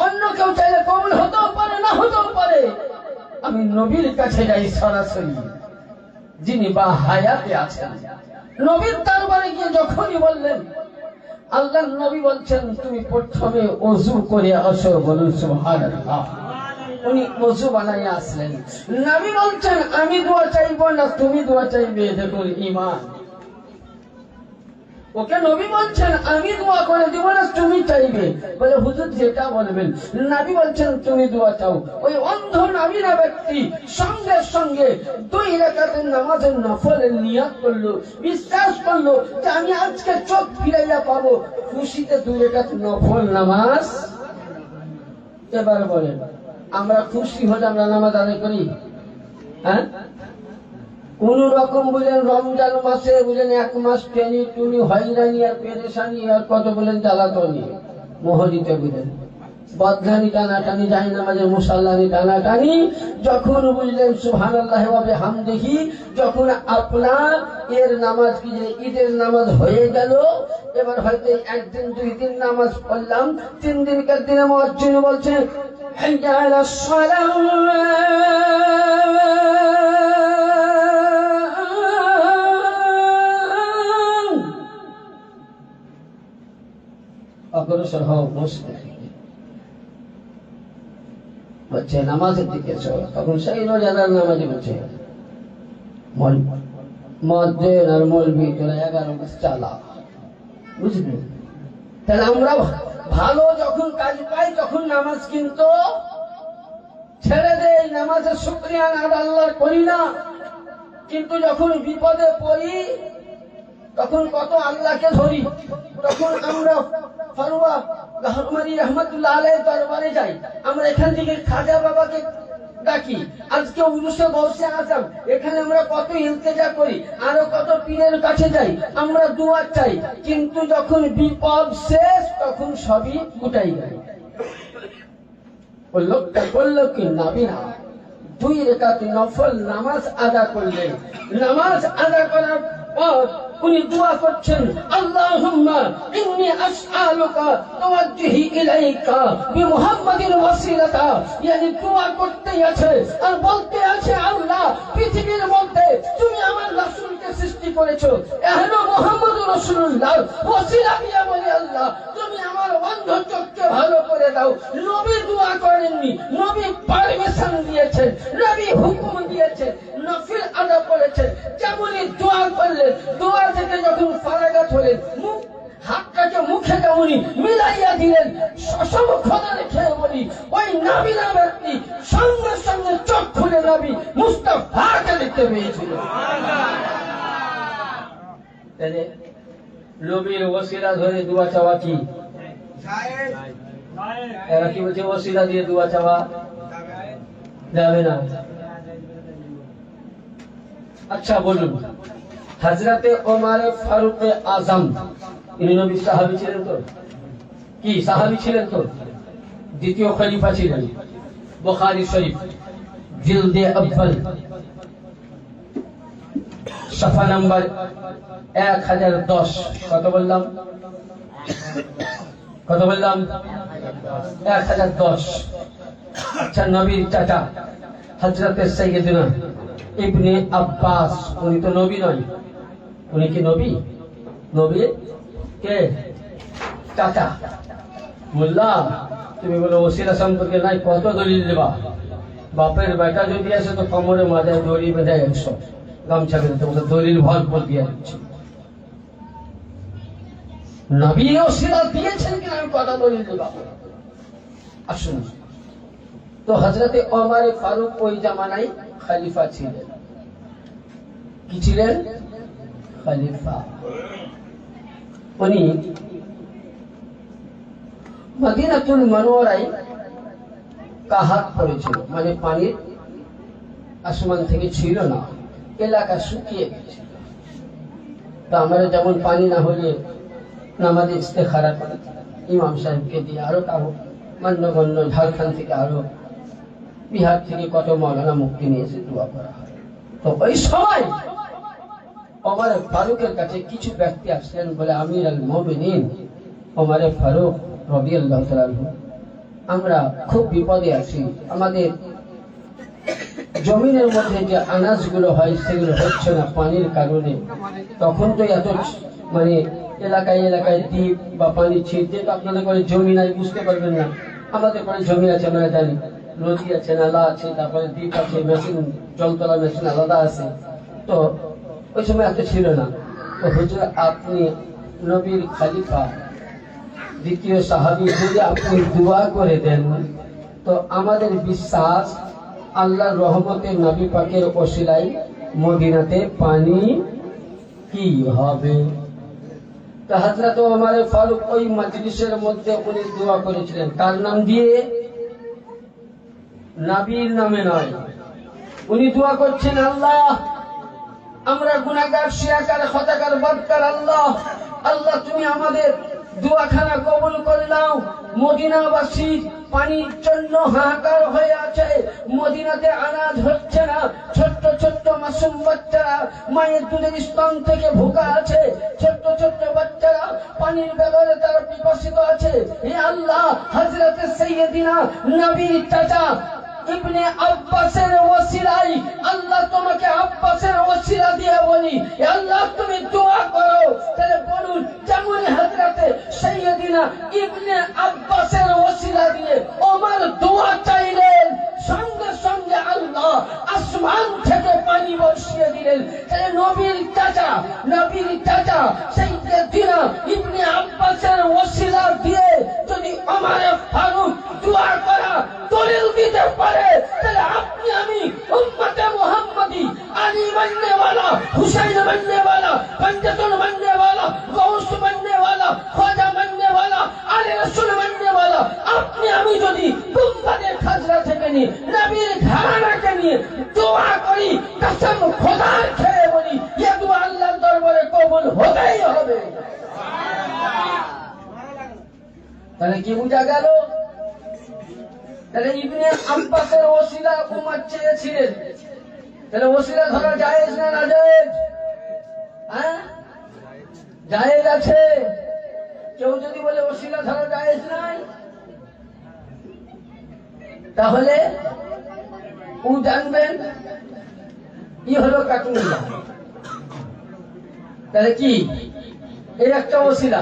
অন্য কেউ চাইলে কবুল হতেও পারে, না হতেও পারে। আমি নবীর কাছে যাই সরাসরি, যিনি বা হায়াতে আছেন। নবীর দরবারে গিয়ে যখনই বললেন, আল্লাহর নবী বলছেন তুমি প্রথমে ওযু করে আসো, বলুন সুবহানাল্লাহ। উনি ওযু বানাইয়া আসলেন। নবী বলছেন আমি দোয়া চাইবো না তুমি দোয়া চাইবে, দেখুন ঈমান। ওকে নবী বলছেন আমি দোয়া করে দিব না তুমি চাইবে, বলে হুজুর যেটা বলবেন। নবী বলছেন তুমি দোয়া চাও। ওই অন্ধ নাবিনা ব্যক্তি সঙ্গে সঙ্গে 2 রাকাতের নামাজের নফলের নিয়ত করলো, বিশ্বাস করলো যে আমি আজকে চোখ ফিরাইয়া পাবো। খুশিতে 2 রাকাত নফল নামাজ এবার বলেন, আমরা খুশি হলে আমরা নামাজ আদায় করি? হ্যাঁ, কোন রকম বুঝলেন রমজান মাসে বুঝলেন 1 মাস টেনি টুনি হয়রানি আর পেরেশানি আর কত বলেন জ্বালাতনি মোহরিতে বুঝলেন বদনানি টানাটানি যায় নামাজের মুসাল্লানি টানাটানি, যখন বুঝলেন সুবহানাল্লাহি ওয়া বিহামদিহি, যখন আপনার এর নামাজ কি যে ঈদের নামাজ হয়ে গেল, এবার হয়তো 1 দিন 2 দিন নামাজ পড়লাম, 3 দিনকার দিনে মুয়াজ্জিন বলছে হাইয়া আলাস সালাহ, অগ্রসর হও মসজিদে বলছে নামাজের দিকে চলো, তখন সেই রোজাদার নামাজে বলছে মসজিদ আর মৌলবি তোরা 11 মাস চালা, বুঝলি? তাহলে আমরা ভালো যখন কাজ পাই তখন নামাজ কিন্তু ছেড়ে দেই, নামাজের শুকরিয়া আল্লাহর করি না, কিন্তু যখন বিপদে পড়ি তখন কত আল্লাহকে ধরি, তখন আমরা ফারুয়া গাহরমারি রহমাতুল্লাহ আলাইহির দরবারে যাই, আমরা এখান থেকে খাজা বাবাকে ডাকি, আজকে উরুসে গৌসে আজম, এখানে আমরা কত ইলতেজা করি, আরো কত পীরের কাছে যাই, আমরা দোয়া চাই, কিন্তু যখন বিপদ শেষ তখন সবই গুটাই যায়। ওই লোকটা বললো কি নাবিনা 2 রাকাত নফল নামাজ আদা করলেন, নামাজ আদা করার পর উনি দোয়া করছেন আল্লাহুম্মা ইন্নী আসআলুকা তাওয়াজ্জুহি ইলাইকা বিমুহাম্মাদির ওয়াসিলাতা, yani দোয়া করতে আছে আর বলতে আছে আল্লাহ পৃথিবীর মধ্যে তুমি আমার রাসূলকে সৃষ্টি করেছো, এহলো মুহাম্মদুর রাসূলুল্লাহ ওয়াসিলা দিয়া বলি আল্লাহ তুমি আমার অন্ধ চোখকে ভালো করে দাও। নবী দোয়া করেননি, নবী পারমিশন দিয়েছেন, নবী হুকুম দিয়েছেন, নফল আদা করেছেন, যেমনই দোয়া করলেন, দোয়া থেকে যখন ফারাগাত হলেন, হাতটাকে মুখে যেমনই মিলাইয়া দিলেন, সমক্ষণে রেখে বলি ওই নাবিনা ব্যক্তি সঙ্গে সঙ্গে চোখ খুলে নবী মুস্তাফাকে দেখতে পেয়েছিল। নবীর ওসিলা ধরে দোয়া চাওয়া কি? এরা কি বলছে ওসিলা দিয়ে দোয়া চাওয়া যাবে না? আচ্ছা বলুন, হযরতে ওমর ফারুক আজম ইনি নবী সাহাবী ছিলেন তো? কি সাহাবী ছিলেন তো? দ্বিতীয় খলিফা ছিলেন। বুখারী শরীফ জিলদে আউয়াল সফা নাম্বার 1010, কত বললাম? 1010। আচ্ছা, নবীর চাচা হযরতে সাইয়্যিদনা ইবনে আব্বাস, উনি তো নবী নয়, উনি কি নবী? নবী কে? চাচা। বললাম তুমি বলো ওসিলা সম্পর্কে নাই, কত দলিল দেবা? বাপের বেটা যদি আসে তো কোমরে মাথায় দড়ি বেঁধে 100 গামছা বেঁধে তোমাকে দলিল ভরপুর দিয়ে দিচ্ছি। নবী ওসিলা দিয়েছেন কিনা আমি কত দলিল দেবা? আসুন, তো হযরতে ওমর ফারুক ওই জামানায় খলিফা ছিলেন। কি ছিলেন? খলিফা। উনি মদিনাতুল মুনাওয়ারায় কাহাত পড়েছিল, মানে পানির আসমান থেকে ছিল না, এলাকা শুকিয়ে গেছে। তো আমরা যেমন পানি না হলে নামাজে ইস্তেখারা করে ইমাম সাহেবকে দিয়ে, আরো কারো মান্যগণ্য ঝাড়খণ্ড থেকে, আরো বিহার থেকে কত মাওলানা মুক্তি নিয়েছে, দোয়া করা হয়। তো ওই সময় ওমর ফারুকের কাছে কিছু ব্যক্তি আসলেন, বলে আমির আল মুমিনিন ওমর ফারুক রাদিয়াল্লাহু তাআলা আনহু, আমরা খুব বিপদে আছি, আমাদের জমিনের মধ্যে যে আনাজগুলো হয় সেগুলো হচ্ছে না পানির কারণে। তখন তো এত মানে এলাকায় এলাকায় দ্বীপ বা পানি ছিট, যেটা আপনাদের করে জমি নাই বুঝতে পারবেন না, আমাদের করে জমি আছে আমরা জানি, নদী আছে, নালা আছে, তারপরে দ্বীপ আছে, মেশিন জলতলা মেশিন আলাদা আছে। তো ওই সময় এত ছিল না। তো হুজুর আপনি নবীর খলিফা, দ্বিতীয় সাহাবী, যদি আপনি দোয়া করে দেন তো আমাদের বিশ্বাস আল্লাহর রহমতের নবী পাকের ওসিলায় মদিনাতে পানি কি হবে। তো হযরত ওমর ফারুক ওই মজলিসের মধ্যে উনি দোয়া করেছিলেন, কার নাম দিয়ে? নবীর নামে নয়। উনি দোয়া করছেন, আল্লাহ আমরা গুনাহগার, শিয়াকার, খতাকার, বদকার, আল্লাহ আল্লাহ তুমি আমাদের দোয়াখানা কবুল করে নাও। মদিনাবাসী পানির জন্য হাহাকার হয়ে আছে, মদিনাতে আনাজ হচ্ছে না, ছোট্ট ছোট্ট মাসুম বাচ্চারা মায়ের দুধের স্তন থেকে ভুকা আছে, ছোট্ট ছোট্ট বাচ্চারা পানির ব্যাপারে তারা পিপাসিত আছে। হে আল্লাহ, হযরত সাইয়্যিদিনা নবীর চাচা ইবনে আব্বাসের ওসিলায় আল্লাহ তোমাকে আব্বাসের ওসিলা দিয়ে বলি, আল্লাহ তুমি দোয়া করো। তাহলে বলুন, যেমন হযরতে সাইয়্যিদিনা ইবনে আব্বাসের ওসিলা দিয়ে ওমর দোয়া চাইলেন, সঙ্গে সঙ্গে আল্লাহ আসমান থেকে পানি বর্ষিয়ে দিলেন। তাহলে নবীর চাচা সাইয়্যিদিনা ইবনে আব্বাসের ওসিলা দিয়ে যদি ওমর ফারুক দোয়া করা দলিল দিতে পারে, তাহলে আপনি আমি উম্মতে মুহাম্মাদি, আলী মাননে ওয়ালা, হুসাইন মাননে ওয়ালা, পঞ্জতন মাননে ওয়ালা, গৌস মাননে ওয়ালা, খাজা মাননে ওয়ালা, আলী রাসূল মাননে ওয়ালা, আপনি আমি যদি গুম্বাদে খাজরা থেকে নিয়ে নবীর ঘরানাকে নিয়ে দোয়া করি, কসম খোদার খেয়ে বলি, এ দোয়া আল্লাহর দরবারে কবুল হতেই হবে। তাহলে কি বুঝা গেল? তাহলে ইবনে আব্বাসের ওসিলা উম্মত চেয়েছিলেন, তাহলে ওসিলা ধরা জায়েজ না নাজায়েজ? হ্যাঁ, জায়েজ আছে। কেউ যদি বলে ওসিলা ধরা জায়েজ নাই, তাহলে ও জানবেন কি হলো কাটুনিয়া। তাহলে কি এই একটা ওসিলা।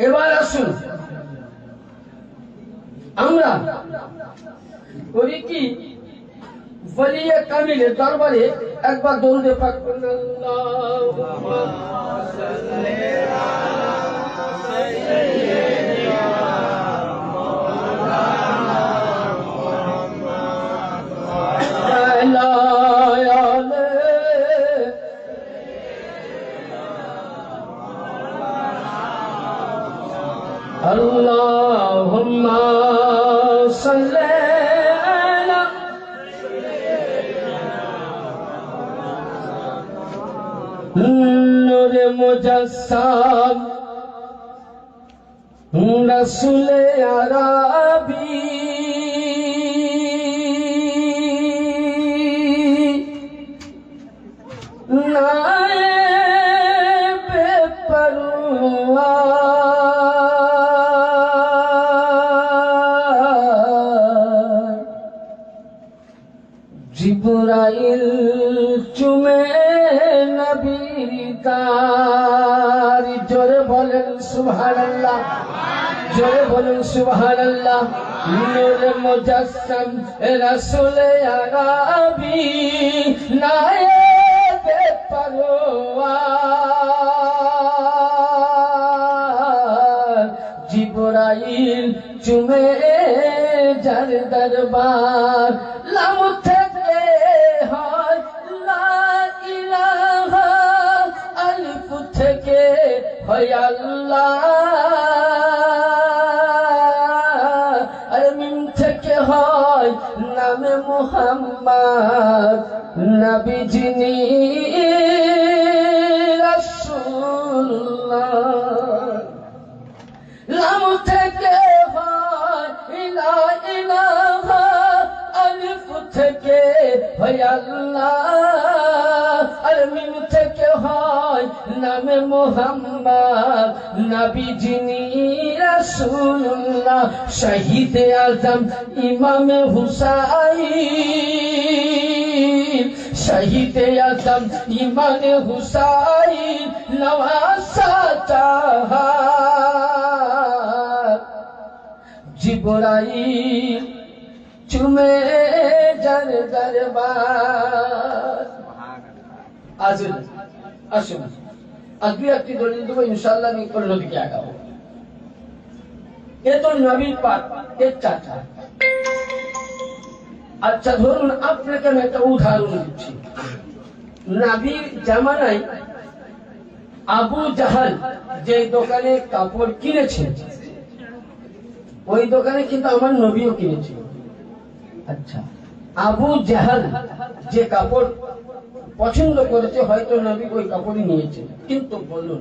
এবার আসুন আমরা করি কি, ওলিয়ে কামিলের দরবারে একবার দরুদে পাক করুন, আল্লাহুম্মা সাল্লি আলা সাইয়্যিদিনা মাওলানা মুহাম্মদ ওয়া আলা আলিহি আল্লাহুম্মা সাল্লি আলা নূরে মুজাসসাম রাসূলে আরবি নায়েবে পরওয়ার জিবরাইল চুমে নবীর গার। জোরে বলেন সুবহানাল্লাহ, জোরে বলেন সুবহানাল্লাহ। নূরে মুজাসসাম রাসূলে আরবি নায়েবে পরওয়ার জিবরাইল চুমে যার দরবার। লাম থেকে হয় লা ইলাহা, আলিফ থেকে হয় আল্লাহ, আর মিম থেকে হয় নামে মুহাম্মদ, নবী যিনি রাসূলুল্লাহ। লাম থেকে হয় লা ইলাহা, আলিফ থেকে হয় আল্লাহ, আর মিম থেকে হয় নামে মুহাম্মদ, নবী যিনি রাসূলুল্লাহ। শহীদে আজম ইমামে হুসাইন, শহীদে আজম ইমামে হুসাইন নওয়াসা চাহাত, জিবরাইল চুমে যার দরবার। আসুন আসুন, আজ দুই একটি দলিল দেবো, ইনশাআল্লাহ আমি পরের দিকে আগাবো। এ তো নবী পাক এর চাচা। আচ্ছা ধরুন আপনাকে আমি একটা উদাহরণ দিচ্ছি। নবীর জামানায় আবু জাহাল যে দোকানে কাপড় কিনেছে, ওই দোকানে কিন্তু আমার নবীও কিনেছিল। আচ্ছা, আবু জাহাল যে কাপড় পছন্দ করেছে হয়তো নবী ওই কাপড়ই নিয়েছে, কিন্তু বলুন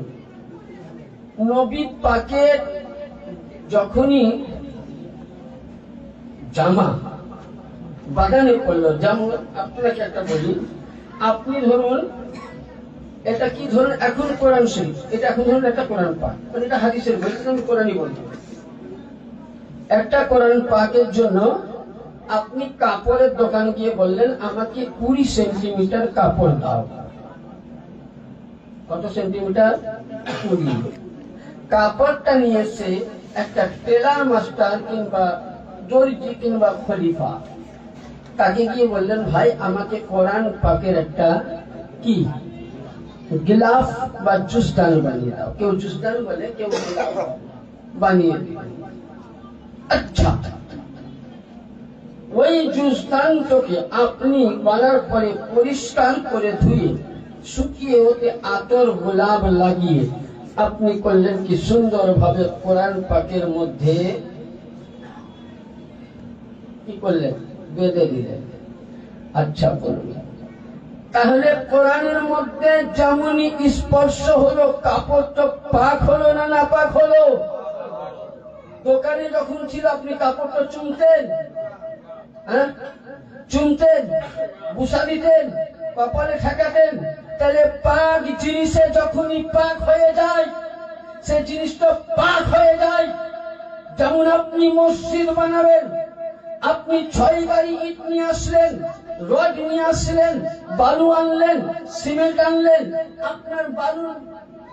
নবী পাকের যখনই জামা বাগানে পড়লো, যেমন আপনাকে একটা বলি, আপনি ধরুন এটা কি ধরুন এখন কোরআন শরীফ, এটা এখন ধরুন একটা কোরআন পাক, মানে এটা হাদিসের বই, আমি কোরআনই বলতে একটা কোরআন পাকের জন্য আপনি কাপড়ের দোকানে গিয়ে বললেন আমাকে 20 সেন্টিমিটার কাপড় দাও। কত সেন্টিমিটার? 20। কাপড়টা নিয়ে এসে একটা টেলার মাস্টার কিংবা দর্জি কিংবা খলিফা তাকে গিয়ে বললেন ভাই আমাকে কোরআন পাকের একটা কি গিলাফ বা জুসদান বানিয়ে দাও। কেউ জুসদান বলে, কেউ গিলাফ বানিয়ে দিল। আচ্ছা, ওই জুসদানটাকে আপনি বানার পরে পরিষ্কার করে ধুয়ে শুকিয়ে ওতে আতর গোলাপ লাগিয়ে আপনি করলেন কি সুন্দর ভাবে কোরআন পাকের মধ্যে কি করলেন? বেঁধে দিলেন। আচ্ছা বলুন, তাহলে কোরআনের মধ্যে যেমনই স্পর্শ হলো কাপড় তো পাক হলো না না পাক হলো? দোকানে যখন ছিল আপনি কাপড়টা চুমতেন, হ্যাঁ চুমতেন, বুসা দিতেন, কপালে ঠেকাতেন। তাহলে পাক জিনিসে যখনই পাক হয়ে যায় সে জিনিসটা পাক হয়ে যায়। যেমন আপনি মসজিদ বানাবেন, আপনি 6 গাড়ি ইট নিয়ে আসলেন, রড নিয়ে আসলেন, বালু আনলেন, সিমেন্ট আনলেন, আপনার বালু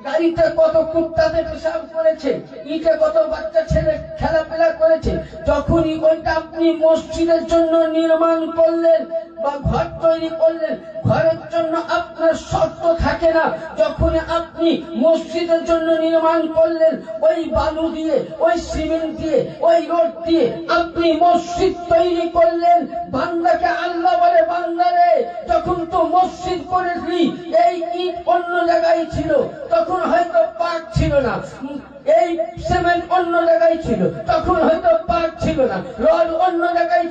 গাড়িতে কত কুত্তাতে পেশাব করেছে, ইটে কত বাচ্চা ছেলে খেলাফেলা করেছে। যখনই ওইটা আপনি মসজিদের জন্য নির্মাণ করলেন বা ঘর তৈরি করলেন, ঘরের জন্য আপনার শর্ত থাকে না। যখন আপনি মসজিদের জন্য নির্মাণ করলেন, ওই বালু দিয়ে, ওই সিমেন্ট দিয়ে, ওই রড দিয়ে আপনি মসজিদ তৈরি করলেন। বান্দাকে আল্লাহ বলে বান্দারে যখন তো মসজিদ করেছি এই ইট অন্য জায়গায় ছিল, তখন হয়তো পাক ছিল না, এই সিমেন্ট অন্য জায়গায় ছিল, তখন হয়তো পাক ছিল না, রড অন্য জায়গায়